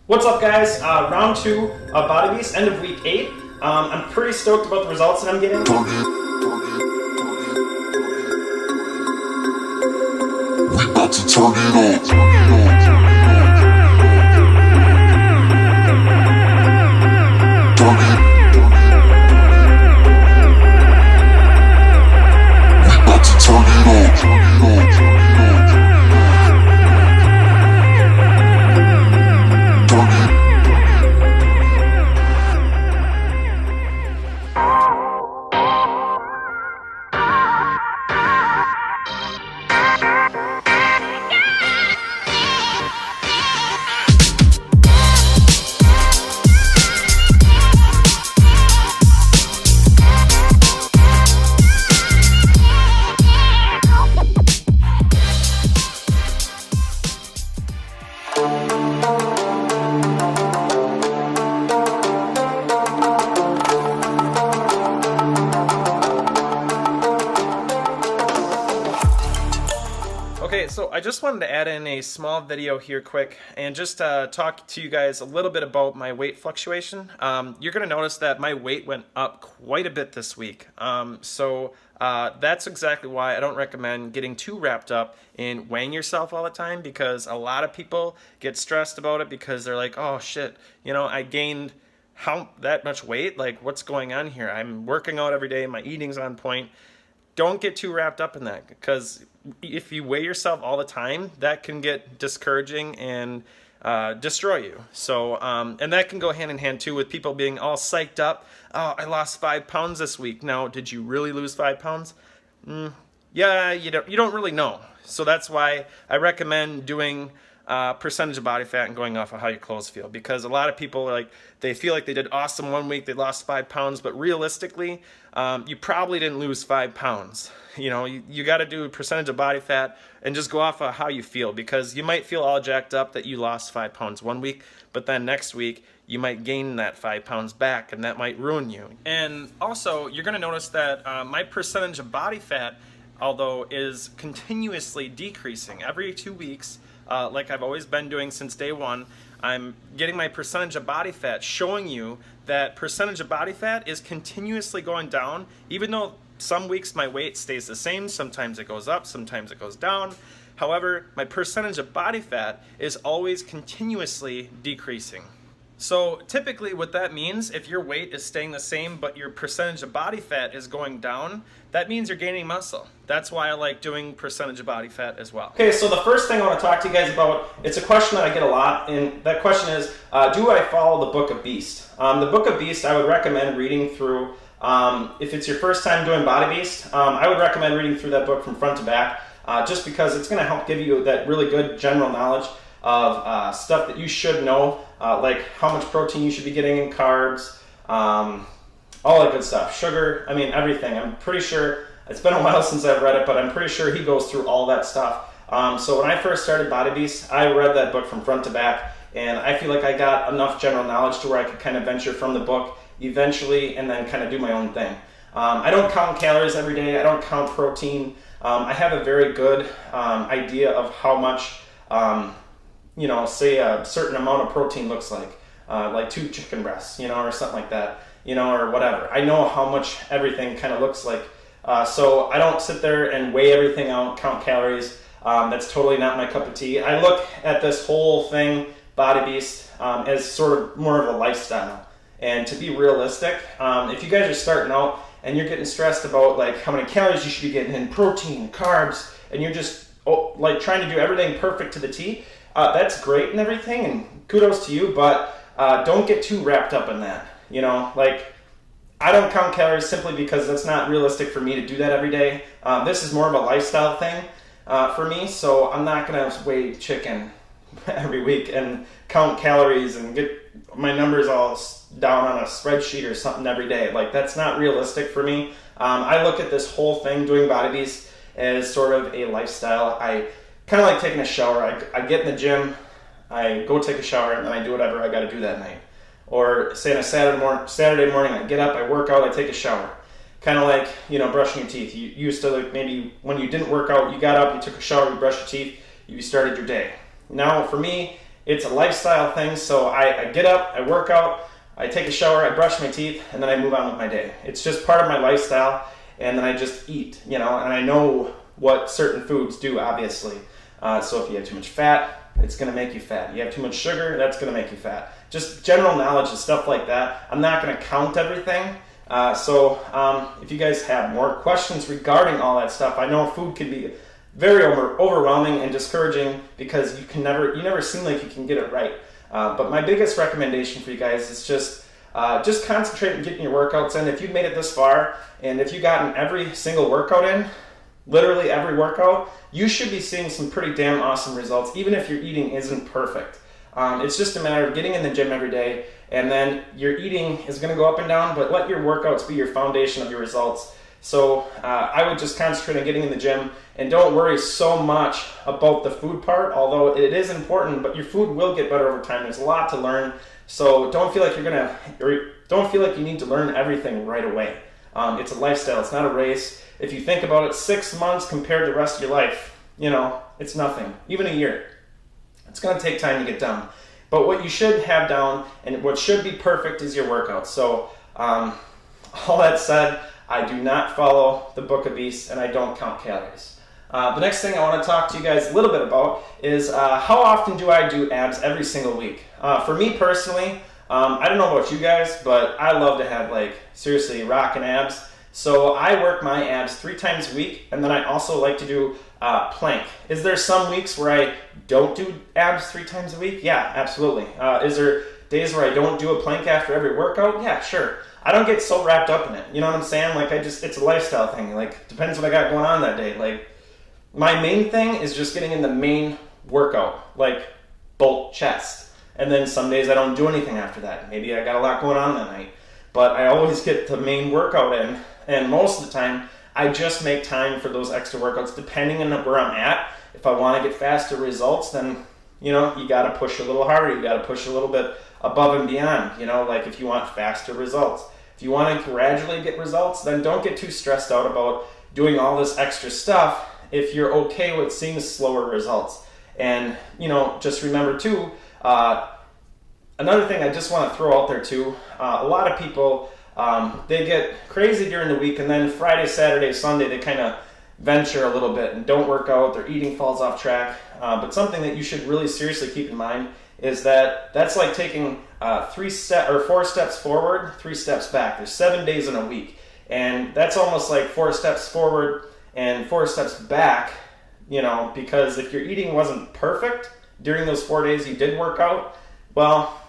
What's up, guys? Round 2 of Body Beast, end of week 8. I'm pretty stoked about the results that I'm getting. We about to turn it on. Okay, so I just wanted to add in a small video here quick and just talk to you guys a little bit about my weight fluctuation. You're going to notice that my weight went up quite a bit this week. That's exactly why I don't recommend getting too wrapped up in weighing yourself all the time, because a lot of people get stressed about it because they're like, oh shit, you know, I gained that much weight, like what's going on here? I'm working out every day, my eating's on point. Don't get too wrapped up in that, because if you weigh yourself all the time, that can get discouraging and destroy you. So, and that can go hand in hand too with people being all psyched up. Oh, I lost 5 pounds this week. Now, did you really lose 5 pounds? Yeah, you don't really know. So that's why I recommend doing percentage of body fat and going off of how your clothes feel, because a lot of people they feel like they did awesome one week, they lost 5 pounds, but realistically, you probably didn't lose 5 pounds. You know, you got to do percentage of body fat and just go off of how you feel, because you might feel all jacked up that you lost 5 pounds one week, but then next week you might gain that 5 pounds back, and that might ruin you. And also, you're going to notice that my percentage of body fat, although is continuously decreasing every 2 weeks, like I've always been doing since day one, I'm getting my percentage of body fat, showing you that percentage of body fat is continuously going down, even though some weeks my weight stays the same, sometimes it goes up, sometimes it goes down. However, my percentage of body fat is always continuously decreasing. So typically what that means, if your weight is staying the same but your percentage of body fat is going down, that means you're gaining muscle. That's why I like doing percentage of body fat as well. Okay, so the first thing I want to talk to you guys about, it's a question that I get a lot, and that question is, do I follow the Book of Beast? The Book of Beast I would recommend reading through. If it's your first time doing Body Beast, I would recommend reading through that book from front to back, just because it's going to help give you that really good general knowledge of stuff that you should know, like how much protein you should be getting in carbs, all that good stuff, sugar, I mean everything. I'm pretty sure, it's been a while since I've read it, but I'm pretty sure he goes through all that stuff. So when I first started Body Beast, I read that book from front to back, and I feel like I got enough general knowledge to where I could kind of venture from the book eventually and then kind of do my own thing. I don't count calories every day, I don't count protein. I have a very good idea of how much you know, say a certain amount of protein looks like 2 chicken breasts, you know, or something like that, you know, or whatever. I know how much everything kind of looks like. So I don't sit there and weigh everything out, count calories. That's totally not my cup of tea. I look at this whole thing, Body Beast, as sort of more of a lifestyle. And to be realistic, if you guys are starting out and you're getting stressed about like how many calories you should be getting in, protein, carbs, and you're just like trying to do everything perfect to the T, that's great and everything, and kudos to you, but don't get too wrapped up in that. You know, like, I don't count calories simply because that's not realistic for me to do that every day. This is more of a lifestyle thing for me, so I'm not going to weigh chicken every week and count calories and get my numbers all down on a spreadsheet or something every day. Like, that's not realistic for me. I look at this whole thing, doing Body Beast, as sort of a lifestyle. I kind of like taking a shower. I get in the gym, I go take a shower, and then I do whatever I got to do that night. Or say on a Saturday morning, I get up, I work out, I take a shower. Kind of like, you know, brushing your teeth. You used to, like, maybe when you didn't work out, you got up, you took a shower, you brushed your teeth, you started your day. Now, for me, It's a lifestyle thing, so I get up, I work out, I take a shower, I brush my teeth, and then I move on with my day. It's just part of my lifestyle, and then I just eat, and I know what certain foods do, obviously. So if you have too much fat, it's going to make you fat. You have too much sugar, that's going to make you fat. Just general knowledge and stuff like that. I'm not going to count everything. So if you guys have more questions regarding all that stuff, I know food can be very overwhelming and discouraging because you never seem like you can get it right. But my biggest recommendation for you guys is just concentrate on getting your workouts in. If you've made it this far, and if you've gotten every single workout in, literally every workout, you should be seeing some pretty damn awesome results, even if your eating isn't perfect. It's just a matter of getting in the gym every day, and then your eating is going to go up and down, but let your workouts be your foundation of your results. So I would just concentrate on getting in the gym, and don't worry so much about the food part, although it is important, but your food will get better over time. There's a lot to learn, so don't feel like don't feel like you need to learn everything right away. It's a lifestyle, it's not a race. If you think about it, 6 months compared to the rest of your life, it's nothing. Even a year. It's going to take time to get done. But what you should have down and what should be perfect is your workouts. So all that said, I do not follow the Book of Beasts and I don't count calories. The next thing I want to talk to you guys a little bit about is how often do I do abs every single week? For me personally, I don't know about you guys, but I love to have seriously rockin' abs. So I work my abs 3 times a week, and then I also like to do plank. Is there some weeks where I don't do abs 3 times a week? Yeah, absolutely. Is there days where I don't do a plank after every workout? Yeah, sure. I don't get so wrapped up in it. You know what I'm saying? It's a lifestyle thing. Depends what I got going on that day. My main thing is just getting in the main workout, bulk chest. And then some days I don't do anything after that. Maybe I got a lot going on that night. But I always get the main workout in. And most of the time, I just make time for those extra workouts depending on where I'm at. If I want to get faster results, then, you got to push a little harder. You got to push a little bit above and beyond, if you want faster results. If you want to gradually get results, then don't get too stressed out about doing all this extra stuff if you're okay with seeing slower results. And, just remember too, another thing I just want to throw out there too, a lot of people, they get crazy during the week, and then Friday, Saturday, Sunday, they kind of venture a little bit and don't work out, their eating falls off track. But something that you should really seriously keep in mind is that that's like taking 4 steps forward, 3 steps back. There's 7 days in a week, and that's almost like 4 steps forward and 4 steps back, because if your eating wasn't perfect during those 4 days you did work out, well,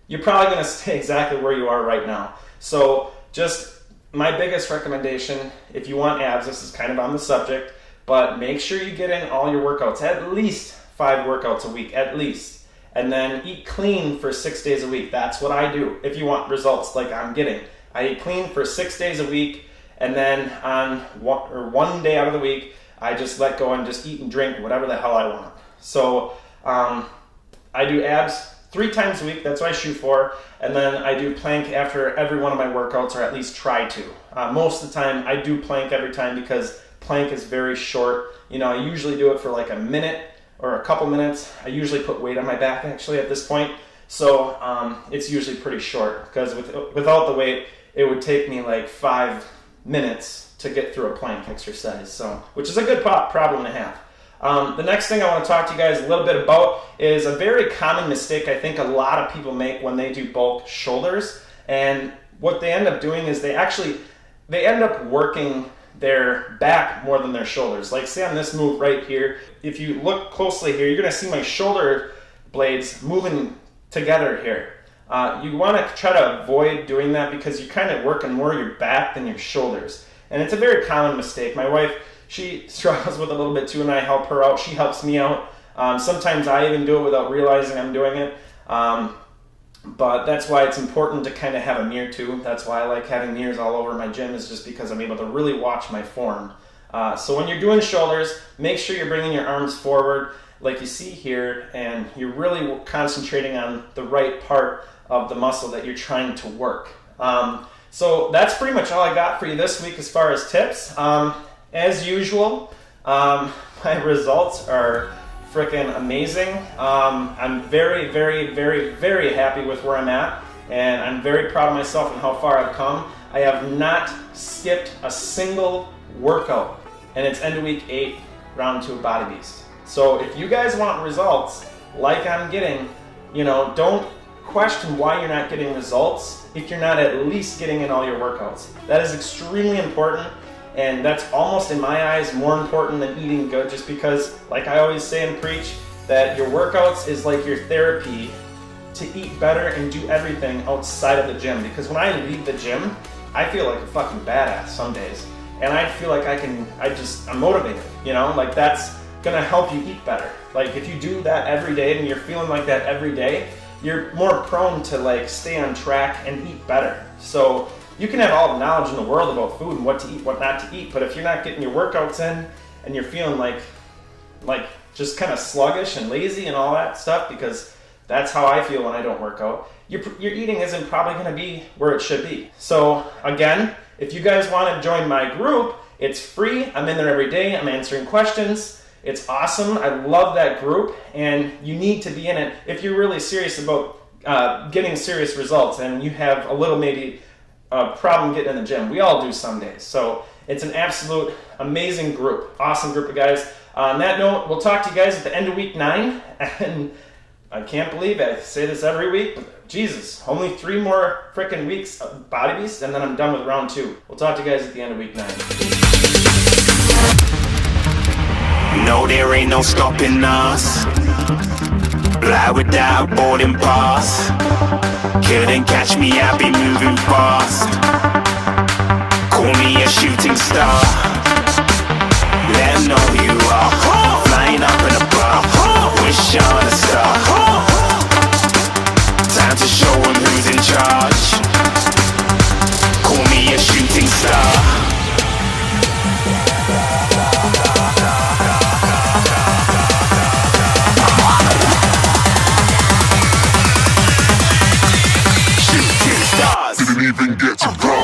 you're probably going to stay exactly where you are right now. So just my biggest recommendation, if you want abs, this is kind of on the subject, but make sure you get in all your workouts, at least 5 workouts a week, at least. And then eat clean for 6 days a week. That's what I do if you want results like I'm getting. I eat clean for 6 days a week, and then on one day out of the week, I just let go and just eat and drink whatever the hell I want. So I do abs 3 times a week, that's what I shoot for, and then I do plank after every one of my workouts, or at least try to. Most of the time, I do plank every time because plank is very short. I usually do it for like a minute or a couple minutes. I usually put weight on my back actually at this point, so it's usually pretty short, because without the weight, it would take me like 5 minutes to get through a plank exercise, so which is a good problem to have. The next thing I want to talk to you guys a little bit about is a very common mistake I think a lot of people make when they do bulk shoulders. And what they end up doing is they end up working their back more than their shoulders. Like say on this move right here, if you look closely here, you're going to see my shoulder blades moving together here. You want to try to avoid doing that because you're kind of working more your back than your shoulders. And it's a very common mistake. My wife, she struggles with it a little bit too, and I help her out. She helps me out. Sometimes I even do it without realizing I'm doing it. But that's why it's important to kind of have a mirror too. That's why I like having mirrors all over my gym, is just because I'm able to really watch my form. So when you're doing shoulders, make sure you're bringing your arms forward like you see here, and you're really concentrating on the right part of the muscle that you're trying to work. So that's pretty much all I got for you this week as far as tips. As usual, my results are freaking amazing. I'm very, very, very, very happy with where I'm at, and I'm very proud of myself and how far I've come. I have not skipped a single workout, and it's end of week 8, round 2 of Body Beast. So if you guys want results like I'm getting, you know, don't question why you're not getting results if you're not at least getting in all your workouts. That is extremely important, and that's almost, in my eyes, more important than eating good, just because, like I always say and preach, that your workouts is like your therapy to eat better and do everything outside of the gym. Because when I leave the gym, I feel like a fucking badass some days, and I feel like I'm motivated, you know, like that's gonna help you eat better. Like if you do that every day and you're feeling like that every day, you're more prone to like stay on track and eat better. So you can have all the knowledge in the world about food and what to eat, what not to eat, but if you're not getting your workouts in and you're feeling like just kind of sluggish and lazy and all that stuff, because that's how I feel when I don't work out, your eating isn't probably going to be where it should be. So again, if you guys want to join my group, it's free. I'm in there every day. I'm answering questions. It's awesome. I love that group, and you need to be in it if you're really serious about getting serious results and you have a little maybe problem getting in the gym. We all do some days. So it's an absolute amazing group. Awesome group of guys. On that note, we'll talk to you guys at the end of week 9. And I can't believe it. I say this every week, but Jesus, only 3 more freaking weeks of Body Beast, and then I'm done with round 2. We'll talk to you guys at the end of week 9. No, there ain't no stopping us. Fly without boarding pass. Couldn't catch me, I be moving fast. Call me a shooting star. Let 'em know who you are. Flying up in a bar. Wish on a star. Time to show 'em who's in charge. Call me a shooting star. Didn't even get to run.